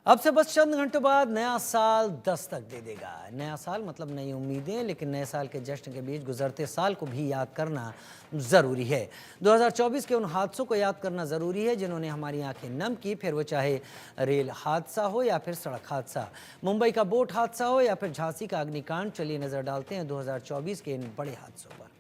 अब से बस चंद घंटों बाद नया साल दस्तक दे देगा। नया साल मतलब नई उम्मीदें, लेकिन नए साल के जश्न के बीच गुजरते साल को भी याद करना ज़रूरी है। 2024 के उन हादसों को याद करना ज़रूरी है जिन्होंने हमारी आंखें नम की, फिर वो चाहे रेल हादसा हो या फिर सड़क हादसा, मुंबई का बोट हादसा हो या फिर झांसी का अग्निकांड। चलिए नज़र डालते हैं 2024 के इन बड़े हादसों पर।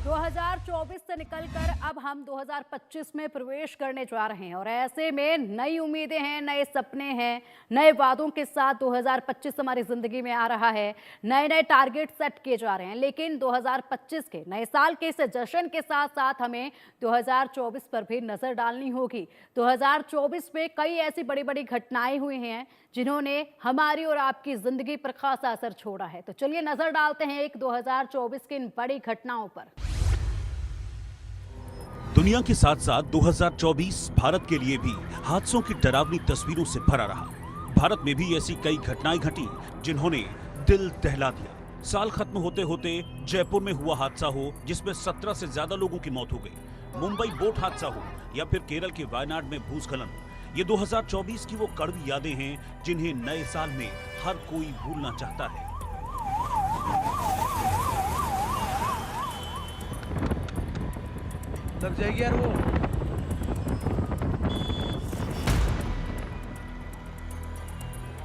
2024 से निकलकर अब हम 2025 में प्रवेश करने जा रहे हैं और ऐसे में नई उम्मीदें हैं, नए सपने हैं, नए वादों के साथ 2025 हमारी जिंदगी में आ रहा है। नए नए टारगेट सेट किए जा रहे हैं, लेकिन 2025 के नए साल के इस जश्न के साथ साथ हमें 2024 पर भी नजर डालनी होगी। 2024 में कई ऐसी बड़ी बड़ी घटनाएं हुई हैं जिन्होंने हमारी और आपकी जिंदगी पर खासा असर छोड़ा है। तो चलिए नजर डालते हैं एक 2024 की इन बड़ी घटनाओं पर। दुनिया के साथ साथ 2024 भारत के लिए भी हादसों की डरावनी तस्वीरों से भरा रहा। भारत में भी ऐसी कई घटनाएं घटी जिन्होंने दिल दहला दिया। साल खत्म होते होते जयपुर में हुआ हादसा हो जिसमें 17 से ज्यादा लोगों की मौत हो गई, मुंबई बोट हादसा हो या फिर केरल के वायनाड में भूस्खलन, ये 2024 की वो कड़वी यादें हैं जिन्हें नए साल में हर कोई भूलना चाहता है। लग जाएगी यार वो।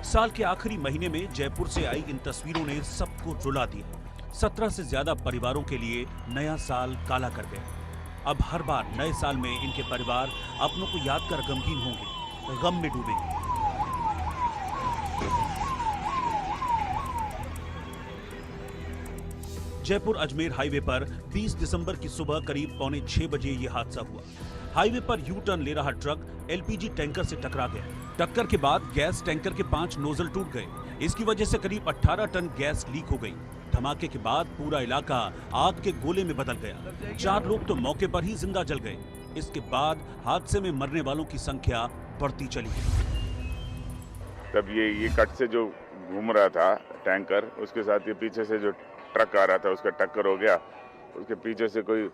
साल के आखिरी महीने में जयपुर से आई इन तस्वीरों ने सबको रुला दिया। 17 से ज्यादा परिवारों के लिए नया साल काला कर गया। अब हर बार नए साल में इनके परिवार अपनों को याद कर गमगीन होंगे, गम में डूबेंगे। जयपुर अजमेर हाईवे पर 20 दिसंबर की सुबह करीब 5:45 बजे ये हादसा हुआ। हाईवे पर यू टर्न ले रहा ट्रक एलपीजी टैंकर से टकरा गया। टक्कर के बाद गैस टैंकर के 5 नोजल टूट गए। इसकी वजह से करीब 18 टन गैस लीक हो गई। धमाके के बाद पूरा इलाका आग के गोले में बदल गया। 4 लोग तो मौके पर ही जिंदा जल गए। इसके बाद हादसे में मरने वालों की संख्या बढ़ती चली गई। तब ये कट से जो घूम रहा था टैंकर, उसके साथ ये पीछे से जो ट्रक आ रहा था उसका टक्कर हो गया। उसके पीछे से कोई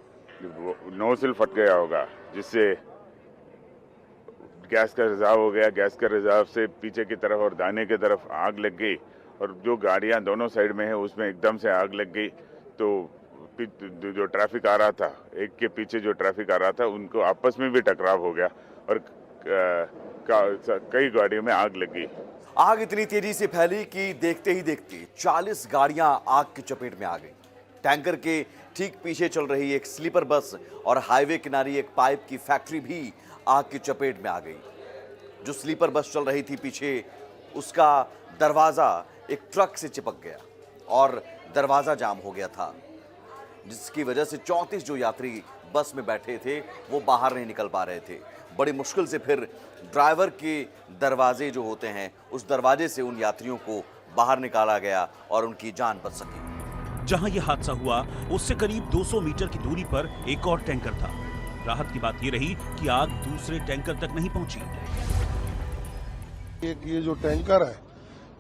नोजल फट गया होगा जिससे गैस का रिजर्व हो गया। गैस का रिजर्व से पीछे की तरफ और दाहिने की तरफ आग लग गई और जो गाड़ियां दोनों साइड में है उसमें एकदम से आग लग गई। तो जो ट्रैफिक आ रहा था, एक के पीछे जो ट्रैफिक आ रहा था, उनको आपस में भी टकराव हो गया और कई गाड़ियों में आग लग गई। आग इतनी तेजी से फैली कि देखते ही देखते 40 गाड़ियां आग की चपेट में आ गई। टैंकर के ठीक पीछे चल रही एक स्लीपर बस और हाईवे किनारे एक पाइप की फैक्ट्री भी आग की चपेट में आ गई। जो स्लीपर बस चल रही थी पीछे, उसका दरवाजा एक ट्रक से चिपक गया और दरवाजा जाम हो गया था, जिसकी वजह से 34 जो यात्री बस में बैठे थे वो बाहर नहीं निकल पा रहे थे। बड़ी मुश्किल से फिर ड्राइवर के दरवाजे जो होते हैं, उस दरवाजे से उन यात्रियों को बाहर निकाला गया और उनकी जान बच सकी। जहां यह हादसा हुआ उससे करीब 200 मीटर की दूरी पर एक और टैंकर था। राहत की बात यह रही कि आग दूसरे टैंकर तक नहीं पहुंची। एक ये जो टैंकर है,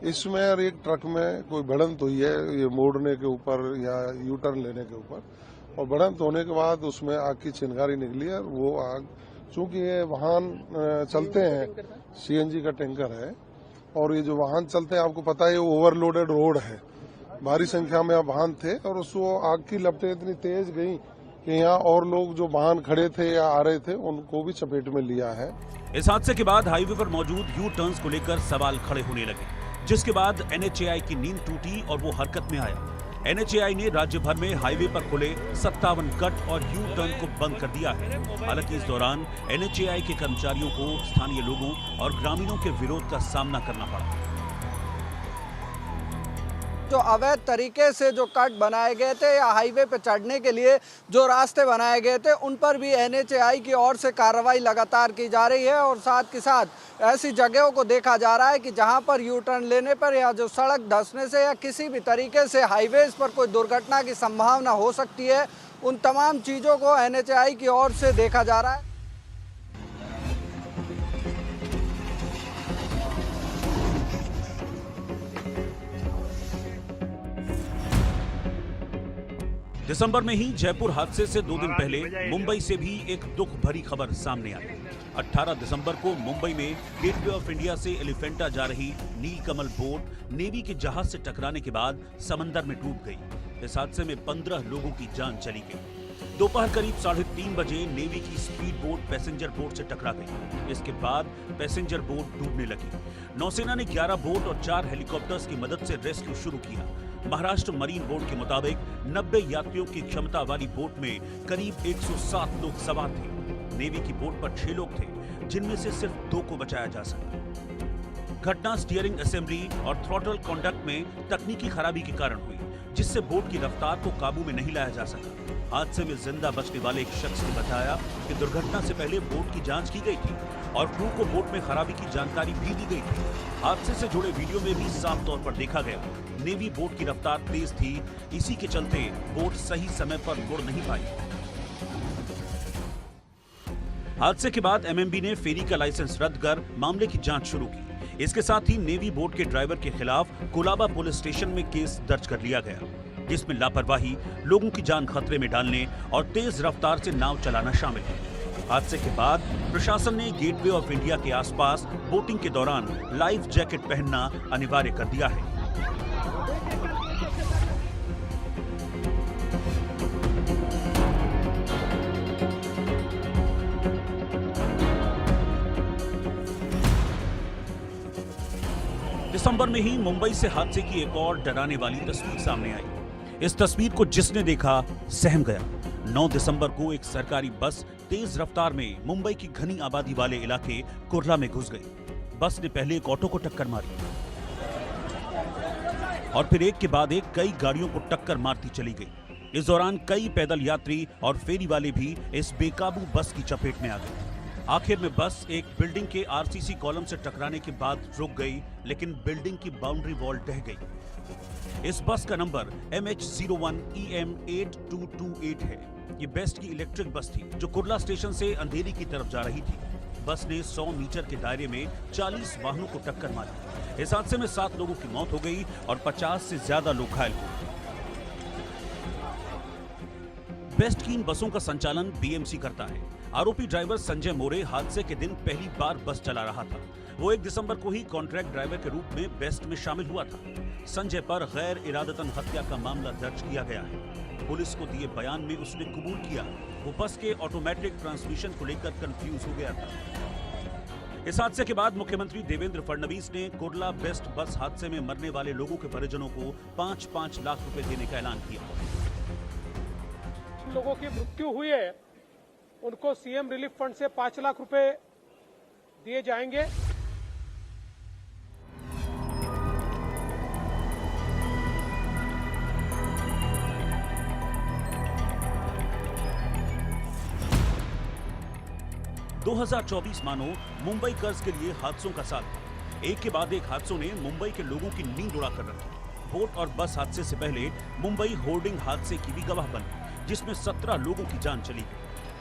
इसमें और एक ट्रक में कोई भिड़ंत हुई है, ये मोड़ने के ऊपर या यू टर्न लेने के ऊपर, और भिड़ंत होने के बाद उसमें आग की चिंगारी निकली है। वो आग, चूंकि ये वाहन चलते हैं, सीएनजी का टैंकर है और ये जो वाहन चलते हैं, आपको पता है ये ओवरलोडेड रोड है, भारी संख्या में वाहन थे और उसको आग की लपटें इतनी तेज गई कि यहाँ और लोग जो वाहन खड़े थे या आ रहे थे उनको भी चपेट में लिया है। इस हादसे के बाद हाईवे पर मौजूद यू टर्न्स को लेकर सवाल खड़े होने लगे, जिसके बाद एनएचएआई की नींद टूटी और वो हरकत में आया। एनएचएआई ने राज्य भर में हाईवे पर खुले 57 कट और यू टर्न को बंद कर दिया है। हालांकि इस दौरान एनएचएआई के कर्मचारियों को स्थानीय लोगों और ग्रामीणों के विरोध का सामना करना पड़ा। जो अवैध तरीके से जो कट बनाए गए थे या हाईवे पे चढ़ने के लिए जो रास्ते बनाए गए थे, उन पर भी एनएचएआई की ओर से कार्रवाई लगातार की जा रही है और साथ के साथ ऐसी जगहों को देखा जा रहा है कि जहां पर यू टर्न लेने पर या जो सड़क धंसने से या किसी भी तरीके से हाईवेज पर कोई दुर्घटना की संभावना हो सकती है, उन तमाम चीज़ों को एनएचएआई की ओर से देखा जा रहा है। दिसंबर में ही जयपुर हादसे से 2 दिन पहले मुंबई से भी एक दुख भरी खबर सामने आई। 18 दिसंबर को मुंबई में गेटवे ऑफ इंडिया से एलिफेंटा जा रही नीलकमल बोट नेवी के जहाज से टकराने के बाद समंदर में डूब गई। इस हादसे में 15 लोगों की जान चली गई। दोपहर करीब 3:30 बजे नेवी की स्पीड बोट पैसेंजर बोट से टकरा गई। इसके बाद पैसेंजर बोट डूबने लगी। नौसेना ने 11 बोट और 4 हेलीकॉप्टर्स की मदद से रेस्क्यू शुरू किया। महाराष्ट्र मरीन बोर्ड के मुताबिक 90 यात्रियों की क्षमता वाली बोट में करीब 107 लोग सवार थे। नेवी की बोट पर 6 लोग थे, जिनमें से सिर्फ 2 को बचाया जा सका। घटना स्टीयरिंग असेंबली और थ्रॉटल कॉन्डक्ट में तकनीकी खराबी के कारण हुई, जिससे बोट की रफ्तार को काबू में नहीं लाया जा सका। हादसे में जिंदा बचने वाले एक शख्स ने बताया कि दुर्घटना से पहले बोट की जांच की गई थी और क्रू को बोट में खराबी की जानकारी भी दी गई थी। हादसे से जुड़े वीडियो में भी साफ तौर पर देखा गया नेवी बोट की रफ्तार तेज थी, इसी के चलते बोट सही समय पर मुड़ नहीं पाई। हादसे के बाद एमएमबी ने फेरी का लाइसेंस रद्द कर मामले की जांच शुरू की। इसके साथ ही नेवी बोट के ड्राइवर के खिलाफ कोलाबा पुलिस स्टेशन में केस दर्ज कर लिया गया, जिसमें लापरवाही, लोगों की जान खतरे में डालने और तेज रफ्तार से नाव चलाना शामिल है। हादसे के बाद प्रशासन ने गेटवे ऑफ इंडिया के आसपास बोटिंग के दौरान लाइफ जैकेट पहनना अनिवार्य कर दिया है। दिसंबर में ही मुंबई से हादसे की एक और डराने वाली तस्वीर सामने आई। इस तस्वीर को जिसने देखा सहम गया। 9 दिसंबर को एक सरकारी बस तेज रफ्तार में मुंबई की घनी आबादी वाले इलाके कुर्ला में घुस गई। बस ने पहले एक ऑटो को टक्कर मारी और फिर एक के बाद एक कई गाड़ियों को टक्कर मारती चली गई। इस दौरान कई पैदल यात्री और फेरी वाले भी इस बेकाबू बस की चपेट में आ गए। आखिर में बस एक बिल्डिंग के आरसीसी कॉलम से टकराने के बाद रुक गई, लेकिन बिल्डिंग की बाउंड्री वॉल ढह गई। इस बस का नंबर MH01EM8228 है। ये बेस्ट की इलेक्ट्रिक बस थी जो कुर्ला स्टेशन से अंधेरी की तरफ जा रही थी। बस ने 100 मीटर के दायरे में 40 वाहनों को टक्कर मारी। इस हादसे में 7 लोगों की मौत हो गई और 50 से ज्यादा लोग घायल हुए। बेस्ट की इन बसों का संचालन बीएमसी करता है। आरोपी ड्राइवर संजय मोरे हादसे के दिन पहली बार बस चला रहा था। वो 1 दिसंबर को ही कॉन्ट्रैक्ट ड्राइवर के रूप में बेस्ट में शामिल हुआ था। संजय पर गैर इरादतन हत्या का मामला दर्ज किया गया है। पुलिस को दिए बयान में उसने कबूल किया वो बस के ऑटोमेटिक ट्रांसमिशन को लेकर कंफ्यूज हो गया था। इस हादसे के बाद मुख्यमंत्री देवेंद्र फडणवीस ने कुर्ला बेस्ट बस हादसे में मरने वाले लोगों के परिजनों को 5-5 लाख रुपए देने का ऐलान किया। लोगों की मृत्यु हुई है उनको सीएम रिलीफ फंड से 5 लाख रुपए दिए जाएंगे। दो 2024 मानो मुंबई कर्ज के लिए हादसों का साल था। एक के बाद एक हादसों ने मुंबई के लोगों की नींद उड़ा कर रखी। बोट और बस हादसे से पहले मुंबई होर्डिंग हादसे की भी गवाह बनी, जिसमें 17 लोगों की जान चली गई।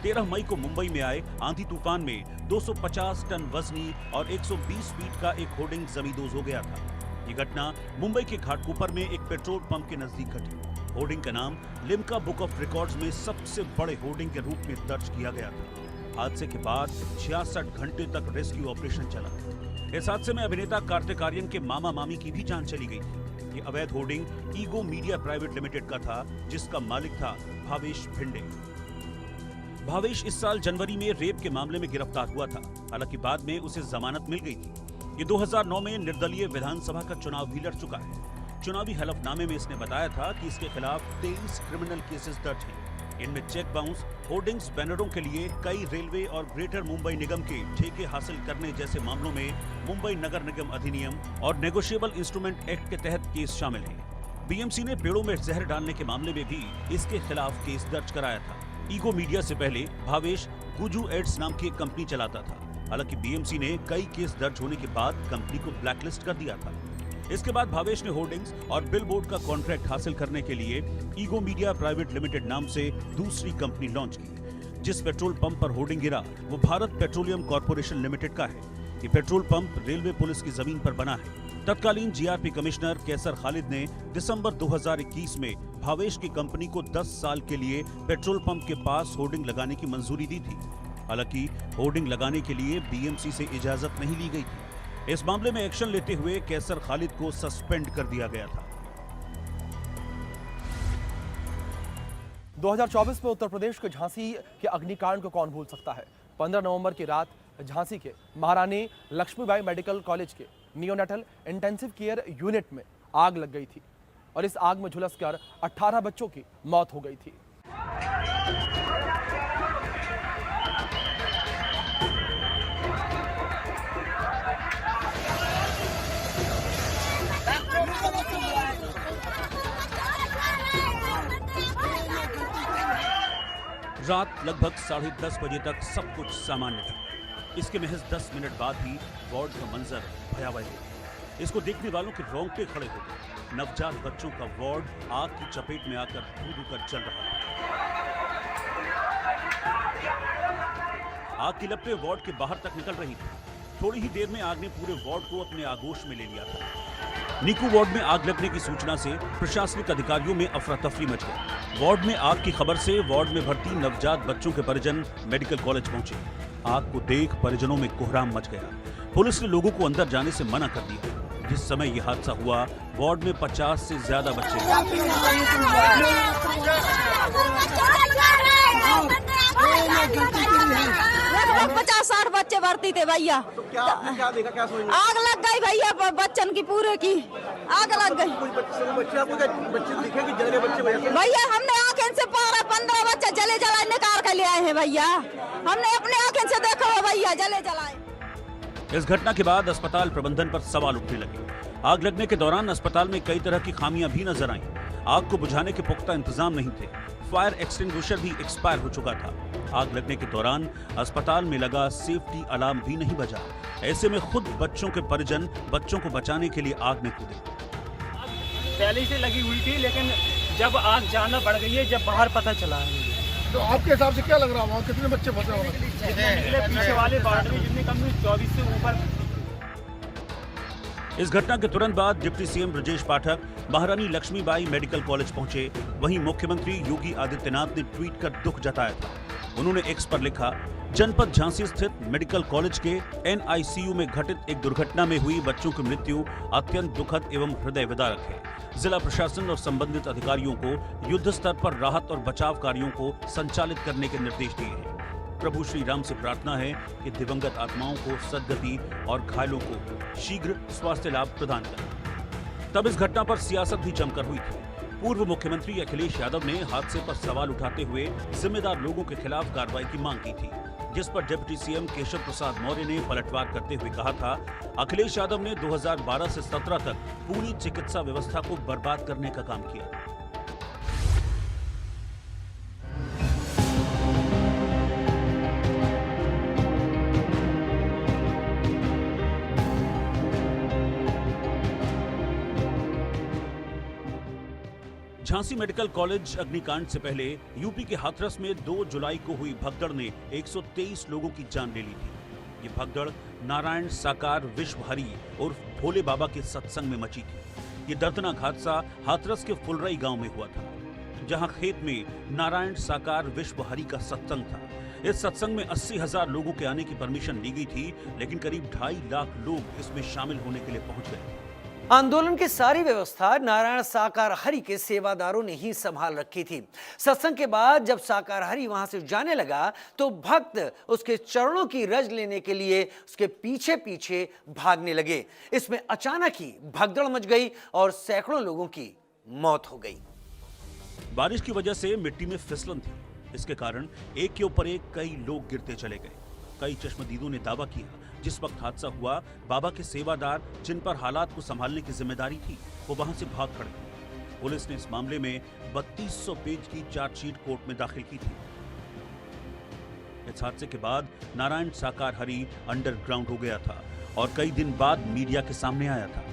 13 मई को मुंबई में आए आंधी तूफान में 250 टन वजनी और 120 फीट का एक होर्डिंग जमींदोज हो गया था। ये घटना मुंबई के घाटकोपर में एक पेट्रोल पंप के नजदीक घटी। होर्डिंग का नाम लिम्का बुक ऑफ रिकॉर्ड्स में सबसे बड़े होर्डिंग के रूप में दर्ज किया गया था। हादसे के बाद 66 घंटे तक रेस्क्यू ऑपरेशन चला। इस हादसे में अभिनेता कार्तिक आर्यन के मामा मामी की भी जान चली गई थी। ये अवैध hoarding ego media private limited का था, जिसका मालिक था भावेश भिंडे। भावेश इस साल जनवरी में रेप के मामले में गिरफ्तार हुआ था। हालांकि बाद में उसे जमानत मिल गई थी। ये 2009 में निर्दलीय विधानसभा का चुनाव भी लड़ चुका है। चुनावी हलफनामे में इसने बताया था कि इसके खिलाफ 23 क्रिमिनल केसेस दर्ज हैं। इनमें चेक बाउंस, होर्डिंग्स, बैनरों के लिए कई रेलवे और ग्रेटर मुंबई निगम के ठेके हासिल करने जैसे मामलों में मुंबई नगर निगम अधिनियम और नेगोशिएबल इंस्ट्रूमेंट एक्ट के तहत केस शामिल है। बीएमसी ने पेड़ों में जहर डालने के मामले में भी इसके खिलाफ केस दर्ज कराया था। ईगो मीडिया से पहले भावेश गुजू एड्स नाम की एक कंपनी चलाता था। हालांकि बीएमसी ने कई केस दर्ज होने के बाद कंपनी को ब्लैकलिस्ट कर दिया था। इसके बाद भावेश ने होर्डिंग्स और बिलबोर्ड का कॉन्ट्रैक्ट हासिल करने के लिए ईगो मीडिया प्राइवेट लिमिटेड नाम से दूसरी कंपनी लॉन्च की। जिस पेट्रोल पंप पर होर्डिंग गिरा वो भारत पेट्रोलियम कॉर्पोरेशन लिमिटेड का है। ये पेट्रोल पंप रेलवे पुलिस की जमीन पर बना है। तत्कालीन जीआरपी कमिश्नर कैसर खालिद ने दिसंबर 2021 में भावेश की कंपनी को 10 साल के लिए पेट्रोल पंप के पास होर्डिंग लगाने की मंजूरी दी थी। हालांकि होर्डिंग लगाने के लिए बीएमसी से इजाजत नहीं ली गई थी। इस मामले में एक्शन लेते हुए कैसर खालिद को सस्पेंड कर दिया गया था। 2024 में उत्तर प्रदेश के झांसी के अग्निकांड को कौन भूल सकता है। 15 नवंबर की रात झांसी के महारानी लक्ष्मीबाई मेडिकल कॉलेज के नियोनेटल इंटेंसिव केयर यूनिट में आग लग गई थी और इस आग में झुलसकर 18 बच्चों की मौत हो गई थी। रात लगभग 10:30 बजे तक सब कुछ सामान्य था। इसके महज 10 मिनट बाद ही वार्ड का मंजर भयावह हो। इसको देखने वालों के रोंगटे खड़े हो गए। नवजात बच्चों का वार्ड आग की चपेट में आकर धू-धू कर जल रहा था। आग की लपटें वार्ड के बाहर तक निकल रही थी। थोड़ी ही देर में आग ने पूरे वार्ड को अपने आगोश में ले लिया था। निकू वार्ड में आग लगने की सूचना से प्रशासनिक अधिकारियों में अफरा तफरी मच गई। वार्ड में आग की खबर से वार्ड में भर्ती नवजात बच्चों के परिजन मेडिकल कॉलेज पहुंचे। आग को देख परिजनों में कोहराम मच गया। पुलिस ने लोगों को अंदर जाने से मना कर दिया। जिस समय यह हादसा हुआ, वार्ड में 50 से ज्यादा बच्चे थे। 50-60 बच्चे भर्ती थे भैया। तो क्या देखा, क्या सोचा? आग लग गई भैया, बच्चन की पूरे की आग लग गई। बच्चे दिखे कि जले बच्चे भैया हमने आंखें से 15 बच्चे जले जलाए निकाल कर ले आए हैं भैया। हमने अपने आंखें से देखा हो भैया, जले जलाए। इस घटना के बाद अस्पताल प्रबंधन पर सवाल उठने लगे। आग लगने के दौरान अस्पताल में कई तरह की खामियां भी नजर आईं। आग को बुझाने के पुख्ता इंतजाम नहीं थे। फायर एक्सटिंग्विशर भी एक्सपायर हो चुका था। आग लगने के दौरान अस्पताल में लगा सेफ्टी अलार्म भी नहीं बजा। ऐसे में खुद बच्चों के परिजन बच्चों को बचाने के लिए आग में कूदे। पहले से लगी हुई थी, लेकिन जब आग ज्यादा बढ़ गई है, जब बाहर पता चला है। तो आपके हिसाब से क्या लग रहा है, वहाँ कितने बच्चे फंसे हुए? पीछे वाले वार्ड में जितने कम 24 से ऊपर। इस घटना के तुरंत बाद डिप्टी सीएम ब्रजेश पाठक महारानी लक्ष्मीबाई मेडिकल कॉलेज पहुंचे। वहीं मुख्यमंत्री योगी आदित्यनाथ ने ट्वीट कर दुख जताया था। उन्होंने एक्स पर लिखा, जनपद झांसी स्थित मेडिकल कॉलेज के एनआईसीयू में घटित एक दुर्घटना में हुई बच्चों की मृत्यु अत्यंत दुखद एवं हृदय विदारक है। जिला प्रशासन और संबंधित अधिकारियों को युद्ध स्तर पर राहत और बचाव कार्यों को संचालित करने के निर्देश दिए हैं। प्रभु श्री राम से प्रार्थना है कि दिवंगत आत्माओं को सद्गति और घायलों को शीघ्र स्वास्थ्य लाभ प्रदान करें। तब इस घटना पर सियासत भी जमकर हुई थी। पूर्व मुख्यमंत्री अखिलेश यादव ने हादसे पर सवाल उठाते हुए जिम्मेदार लोगों के खिलाफ कार्रवाई की मांग की थी, जिस पर डिप्टी सीएम केशव प्रसाद मौर्य ने पलटवार करते हुए कहा था, अखिलेश यादव ने 2012 से 17 तक पूरी चिकित्सा व्यवस्था को बर्बाद करने का काम किया। झांसी मेडिकल कॉलेज अग्निकांड से पहले यूपी के हाथरस में 2 जुलाई को हुई भगदड़ ने 123 लोगों की जान ले ली थी। ये भगदड़ नारायण साकार विश्वहरी उर्फ भोले बाबा के सत्संग में मची थी। ये दर्दनाक हादसा हाथरस के फुलरई गांव में हुआ था, जहां खेत में नारायण साकार विश्वहरी का सत्संग था। इस सत्संग में 80,000 लोगों के आने की परमिशन ली गई थी, लेकिन करीब 2.5 लाख लोग इसमें शामिल होने के लिए पहुंच गए। आंदोलन की सारी व्यवस्था नारायण साकार हरि के सेवादारों ने ही संभाल रखी थी। सत्संग के बाद जब साकार हरि वहां से जाने लगा तो भक्त उसके चरणों की रज लेने के लिए उसके पीछे पीछे भागने लगे। इसमें अचानक ही भगदड़ मच गई और सैकड़ों लोगों की मौत हो गई। बारिश की वजह से मिट्टी में फिसलन थी। इसके कारण एक के ऊपर एक कई लोग गिरते चले गए। कई चश्मदीदों ने दावा किया, जिस वक्त हादसा हुआ बाबा के सेवादार जिन पर हालात को संभालने की जिम्मेदारी थी, वो वहां से भाग खड़े। पुलिस ने इस मामले में 3200 पेज की चार्जशीट कोर्ट में दाखिल की थी। इस हादसे के बाद नारायण साकार हरि अंडरग्राउंड हो गया था और कई दिन बाद मीडिया के सामने आया था।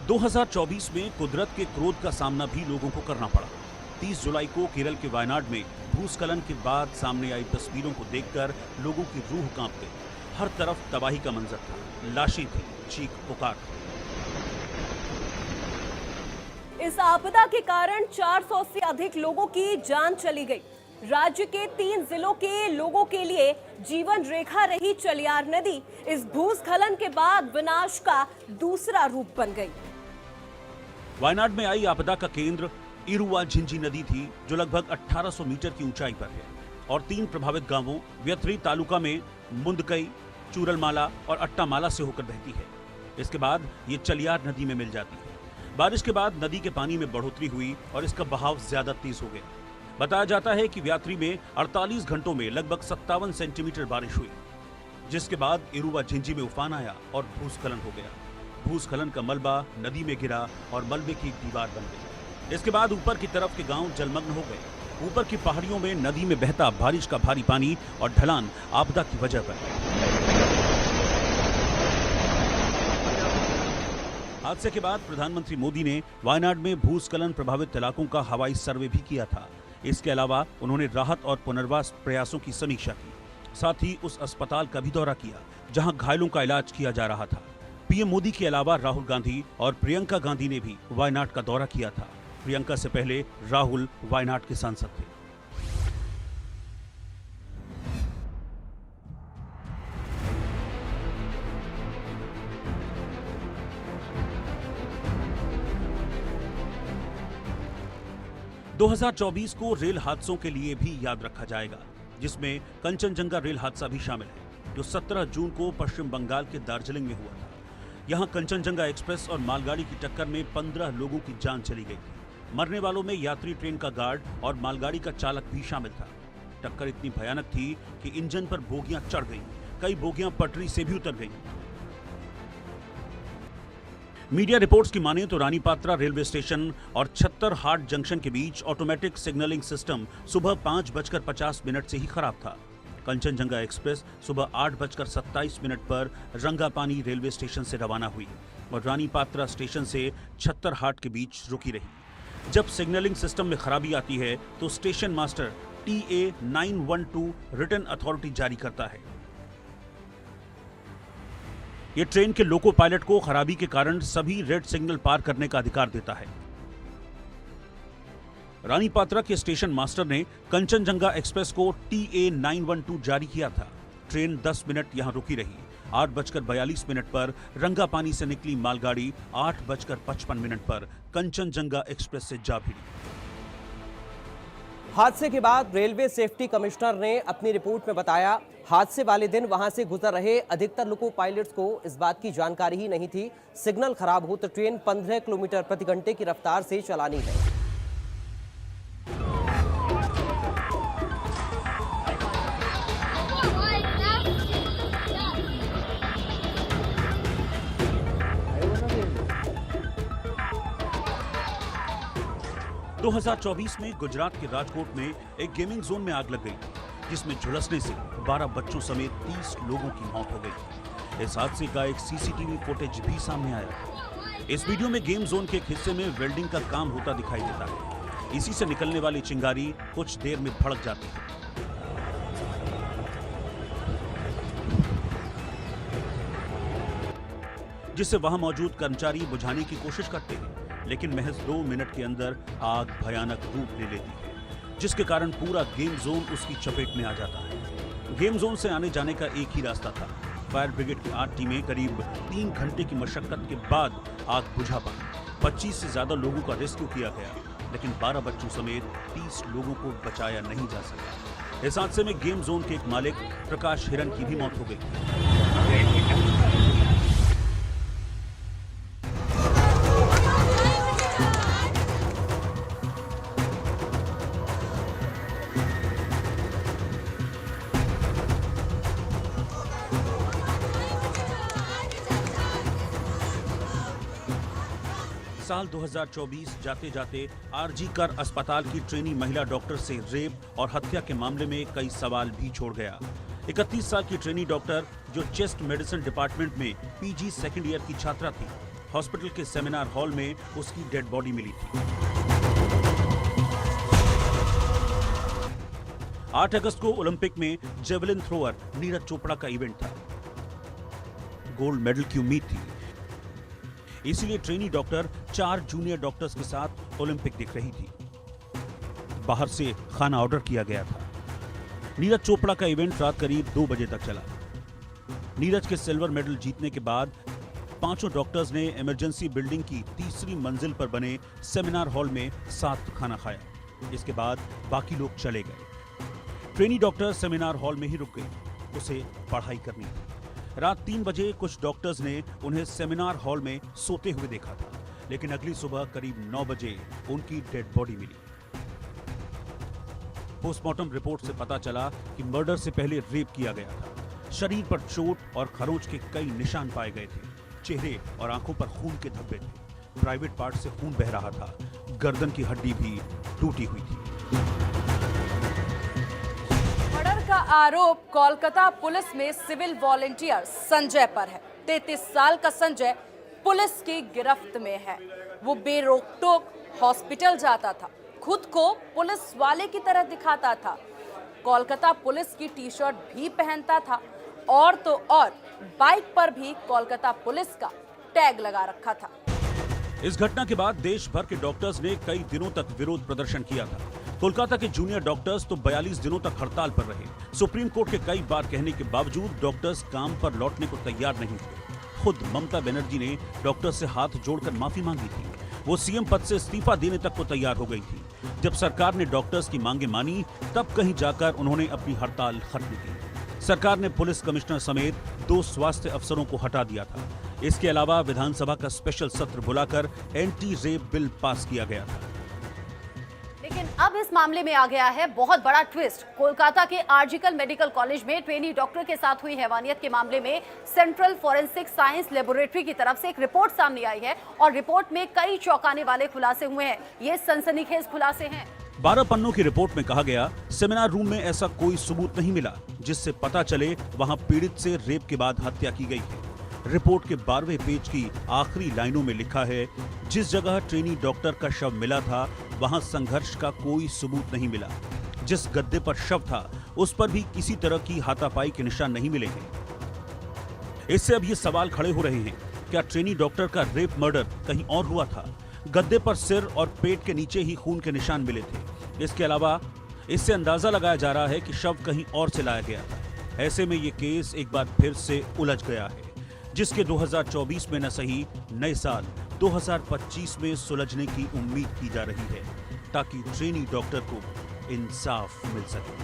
2024 में कुदरत के क्रोध का सामना भी लोगों को करना पड़ा। 30 जुलाई को केरल के वायनाड में भूस्खलन के बाद सामने आई तस्वीरों को देखकर लोगों की रूह कांप गई। हर तरफ तबाही का मंजर था, लाशें थी, चीख पुकार। इस आपदा के कारण 400 से अधिक लोगों की जान चली गई। राज्य के 3 जिलों के लोगों के लिए जीवन रेखा रही चलियार नदी इस भूस्खलन के बाद विनाश का दूसरा रूप बन गई। वायनाड में आई आपदा का केंद्र इरुवा झिंझी नदी थी, जो लगभग 1800 मीटर की ऊंचाई पर है और 3 प्रभावित गांवों व्यथरी तालुका में मुंदकई, चूरलमाला और अट्टामाला से होकर बहती है। इसके बाद ये चलियार नदी में मिल जाती है। बारिश के बाद नदी के पानी में बढ़ोतरी हुई और इसका बहाव ज्यादा तेज हो गया। बताया जाता है कि व्यात्री में 48 घंटों में लगभग 57 सेंटीमीटर बारिश हुई, जिसके बाद इरुवा झिंझी में उफान आया और भूस्खलन हो गया। भूस्खलन का मलबा नदी में गिरा और मलबे की एक दीवार बन गई। इसके बाद ऊपर की तरफ के गांव जलमग्न हो गए। ऊपर की पहाड़ियों में नदी में बहता बारिश का भारी पानी और ढलान आपदा की वजह बनी। हादसे के बाद प्रधानमंत्री मोदी ने वायनाड में भूस्खलन प्रभावित इलाकों का हवाई सर्वे भी किया था। इसके अलावा उन्होंने राहत और पुनर्वास प्रयासों की समीक्षा की। साथ ही उस अस्पताल का भी दौरा किया जहां घायलों का इलाज किया जा रहा था। पीएम मोदी के अलावा राहुल गांधी और प्रियंका गांधी ने भी वायनाड का दौरा किया था। प्रियंका से पहले राहुल वायनाड के सांसद थे। दो 2024 को रेल हादसों के लिए भी याद रखा जाएगा, जिसमें कंचनजंगा रेल हादसा भी शामिल है, जो 17 जून को पश्चिम बंगाल के दार्जिलिंग में हुआ था। यहां कंचनजंगा एक्सप्रेस और मालगाड़ी की टक्कर में 15 लोगों की जान चली गई थी। मरने वालों में यात्री ट्रेन का गार्ड और मालगाड़ी का चालक भी शामिल था। टक्कर इतनी भयानक थी कि इंजन पर बोगियां चढ़ गईं, कई बोगियां पटरी से भी उतर गईं। मीडिया रिपोर्ट्स की माने तो रानी पात्रा रेलवे स्टेशन और छत्तरहाट जंक्शन के बीच ऑटोमेटिक सिग्नलिंग सिस्टम सुबह 5:50 से ही खराब था। कंचनजंगा एक्सप्रेस सुबह 8:27 पर रंगापानी रेलवे स्टेशन से रवाना हुई और रानी पात्रा स्टेशन से छत्तरहाट के बीच रुकी रही। जब सिग्नलिंग सिस्टम में खराबी आती है तो station master TA 912 written authority जारी करता है। ये ट्रेन के लोको पायलट को खराबी के कारण सभी रेड सिग्नल पार करने का अधिकार देता है। रानी पात्रा के स्टेशन मास्टर ने कंचनजंगा एक्सप्रेस को TA 912 जारी किया था। ट्रेन 10 मिनट यहां रुकी रही। 8:42 पर रंगापानी से निकली मालगाड़ी 8:55 पर कंचनजंगा एक्सप्रेस से जा भिड़ी। हादसे के बाद रेलवे सेफ्टी कमिश्नर ने अपनी रिपोर्ट में बताया, हादसे वाले दिन वहां से गुजर रहे अधिकतर लोको पायलट्स को इस बात की जानकारी ही नहीं थी। सिग्नल खराब हो तो ट्रेन 15 किलोमीटर प्रति घंटे की रफ्तार से चलानी है। दो 2024 में गुजरात के राजकोट में एक गेमिंग जोन में आग लग गई, जिसमें झुलसने से 12 बच्चों समेत 30 लोगों की मौत हो गई। इस हादसे का एक CCTV फुटेज भी सामने आया। इस वीडियो में गेम जोन के एक हिस्से में वेल्डिंग का काम होता दिखाई देता है। इसी से निकलने वाली चिंगारी कुछ देर में भड़क जाती है। जिससे वहां मौजूद कर्मचारी बुझाने की कोशिश करते हैं, लेकिन महज 2 मिनट के अंदर आग भयानक रूप ले लेती है, जिसके कारण पूरा गेम जोन उसकी चपेट में आ जाता है। गेम जोन से आने जाने का एक ही रास्ता था। फायर ब्रिगेड की 8 टीमें करीब 3 घंटे की मशक्कत के बाद आग बुझा पाई। 25 से ज्यादा लोगों का रेस्क्यू किया गया, लेकिन 12 बच्चों समेत 30 लोगों को बचाया नहीं जा सका। इस हादसे में गेम जोन के एक मालिक प्रकाश हिरन की भी मौत हो गई। साल 2024 जाते जाते RG कर अस्पताल की ट्रेनी महिला डॉक्टर से रेप और हत्या के मामले में कई सवाल भी छोड़ गया। 31 साल की ट्रेनी डॉक्टर जो चेस्ट मेडिसिन डिपार्टमेंट में पीजी सेकंड ईयर की छात्रा थी। हॉस्पिटल के सेमिनार हॉल में उसकी डेड बॉडी मिली थी। 8 अगस्त को ओलंपिक में जेवलिन थ्रोअर नीरज चोपड़ा का इवेंट था। गोल्ड मेडल की उम्मीद थी, इसलिए ट्रेनी डॉक्टर 4 जूनियर डॉक्टर्स के साथ ओलंपिक दिख रही थी। बाहर से खाना ऑर्डर किया गया था। नीरज चोपड़ा का इवेंट रात करीब 2 बजे तक चला। नीरज के सिल्वर मेडल जीतने के बाद 5 डॉक्टर्स ने इमरजेंसी बिल्डिंग की 3री मंजिल पर बने सेमिनार हॉल में साथ खाना खाया। इसके बाद बाकी लोग चले गए। ट्रेनी डॉक्टर सेमिनार हॉल में ही रुक गई, उसे पढ़ाई करनी थी। रात 3 बजे कुछ डॉक्टर्स ने उन्हें सेमिनार हॉल में सोते हुए देखा था, लेकिन अगली सुबह करीब 9 बजे उनकी डेड बॉडी मिली। पोस्टमार्टम रिपोर्ट से पता चला कि मर्डर से पहले रेप किया गया था। शरीर पर चोट और खरोंच के कई निशान पाए गए थे। चेहरे और आंखों पर खून के धब्बे थे। प्राइवेट पार्ट से खून बह रहा था। गर्दन की हड्डी भी टूटी हुई थी। मर्डर का आरोप कोलकाता पुलिस में सिविल वॉलंटियर संजय पर है। 33 साल का संजय पुलिस की गिरफ्त में है। वो बेरोक-टोक हॉस्पिटल जाता था, खुद को पुलिस वाले की तरह दिखाता था, कोलकाता पुलिस की टी-शर्ट भी पहनता था और तो और बाइक पर भी कोलकाता पुलिस का टैग लगा रखा था। इस घटना के बाद देश भर के डॉक्टर्स ने कई दिनों तक विरोध प्रदर्शन किया था। कोलकाता के जूनियर डॉक्टर्स तो 42 दिनों तक हड़ताल पर रहे। सुप्रीम कोर्ट के कई बार कहने के बावजूद डॉक्टर्स काम पर लौटने को तैयार नहीं थे। खुद ममता बनर्जी ने डॉक्टर्स से हाथ जोड़कर माफी मांगी थी। वो सीएम पद से इस्तीफा देने तक को तैयार हो गई थी। जब सरकार ने डॉक्टर्स की मांगे मानी, तब कहीं जाकर उन्होंने अपनी हड़ताल खत्म की। सरकार ने पुलिस कमिश्नर समेत 2 स्वास्थ्य अफसरों को हटा दिया था। इसके अलावा विधानसभा का स्पेशल सत्र बुलाकर एंटी रेप बिल पास किया गया था। लेकिन अब इस मामले में आ गया है बहुत बड़ा ट्विस्ट। कोलकाता के आर्जिकल मेडिकल कॉलेज में ट्रेनी डॉक्टर के साथ हुई हैवानियत के मामले में सेंट्रल फॉरेंसिक साइंस लेबोरेटरी की तरफ से एक रिपोर्ट सामने आई है और रिपोर्ट में कई चौंकाने वाले खुलासे हुए हैं। ये सनसनीखेज खुलासे हैं। 12 पन्नों की रिपोर्ट में कहा गया, सेमिनार रूम में ऐसा कोई सबूत नहीं मिला जिससे पता चले वहां पीड़ित से रेप के बाद हत्या की गई है। रिपोर्ट के 12वें पेज की आखिरी लाइनों में लिखा है, जिस जगह ट्रेनी डॉक्टर का शव मिला था वहां संघर्ष का कोई सबूत नहीं मिला। जिस गद्दे पर शव था उस पर भी किसी तरह की हाथापाई के निशान नहीं मिले हैं। इससे अब ये सवाल खड़े हो रहे हैं, क्या ट्रेनी डॉक्टर का रेप मर्डर कहीं और हुआ था? गद्दे पर सिर और पेट के नीचे ही खून के निशान मिले थे। इसके अलावा इससे अंदाजा लगाया जा रहा है कि शव कहीं और से लाया गया था। ऐसे में ये केस एक बार फिर से उलझ गया है, जिसके 2024 में न सही नए साल 2025 में सुलझने की उम्मीद की जा रही है, ताकि ट्रेनी डॉक्टर को इंसाफ मिल सके।